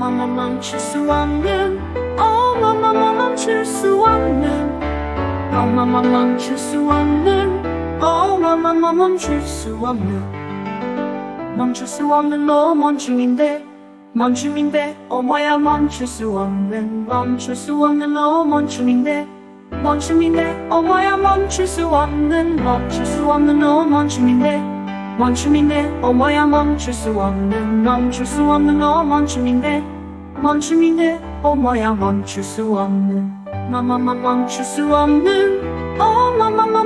멈출 수 없는 멈출 수 없는 멈출 수 없는 멈출 수 없는 멈출 수 없는 너 멈춤인데 뭐야 멈출 수 없는 너 멈춤인데 뭐야 멈출 수 없는 너 멈춤인데 뭐야 멈출 수 없는 너 멈춤인데 뭐야 멈출 수 없는 멈출 수 없는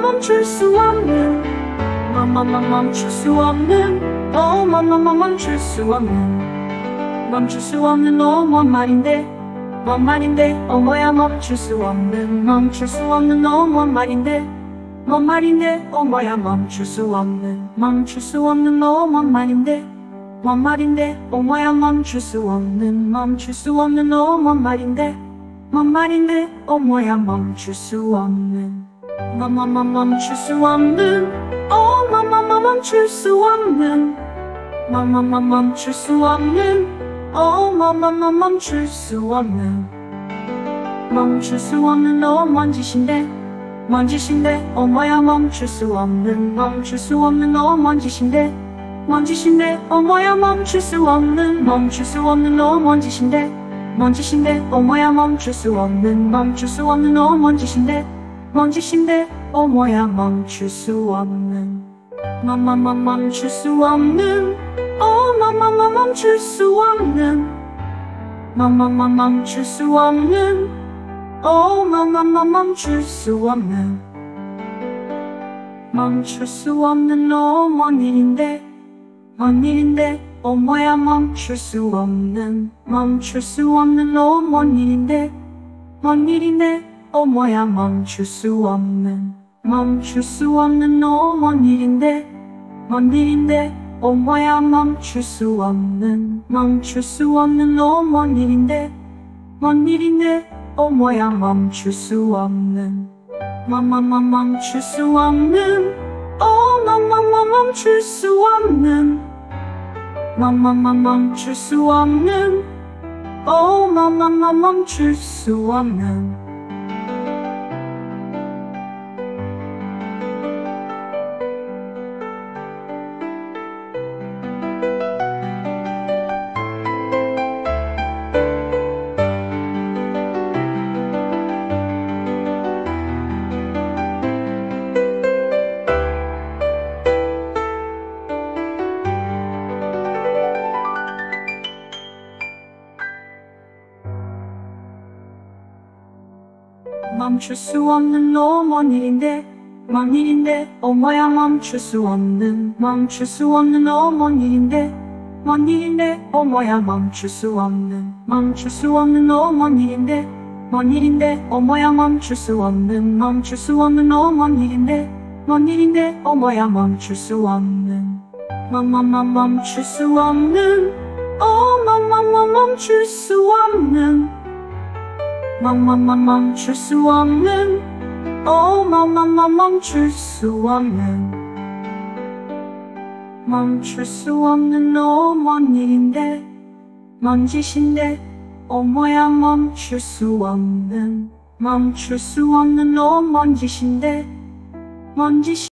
멈출 수 없는 멈출 수 없는 멈출 수 없는 멈출 수 없는 뭔 말인데 뭐야 멈출 수 없는 너 뭔 말인데 뭐야 멈출 수 없는 너 뭔 말인데 뭐야 멈출 수 없는 너 뭔 말인데 뭐야 멈출 수 없는 멈출 수 없는 멈출 수 없는 멈출 수 없는 멈출 수 없는 멈출 수 없는 너 뭔짓인데 뭐야 멈출 수 없는 너 뭔짓인데 뭐야 멈출 수 없는 너 뭔짓인데 뭐야 멈출 수 없는 너 뭔짓인데 뭐야 멈출 수 없는 멈출 수 없는 멈출 수 없는 멈출 수 없는 멈출 수 없는 멈출 수 없는 너 뭔 일인데 뭐야 멈출 수 없는 너 뭔 일인데 뭐야 멈출 수 없는 너 뭔 일인데 뭐야 멈출 수 없는 너 뭔 일인데 뭐야 멈출 수 없는 멈출 수 없는 멈출 수 없는 멈출 수 없는 멈출 수 없는 멈출 수 없는 너 뭔 일인데 뭐야 멈출 수 없는 너 뭔 일인데 뭐야 멈출 수 없는 너 뭔 일인데 뭐야 멈출 수 없는 너 뭔 일인데 뭐야 멈출 수 없는 멈출 수 없는 멈출 수 없는 멈출 수 없는 멈출 수 없는 멈출 수 없는 너 뭔 일인데 뭔 짓인데 뭐야 멈출 수 없는 너 뭔 짓인데 뭔 짓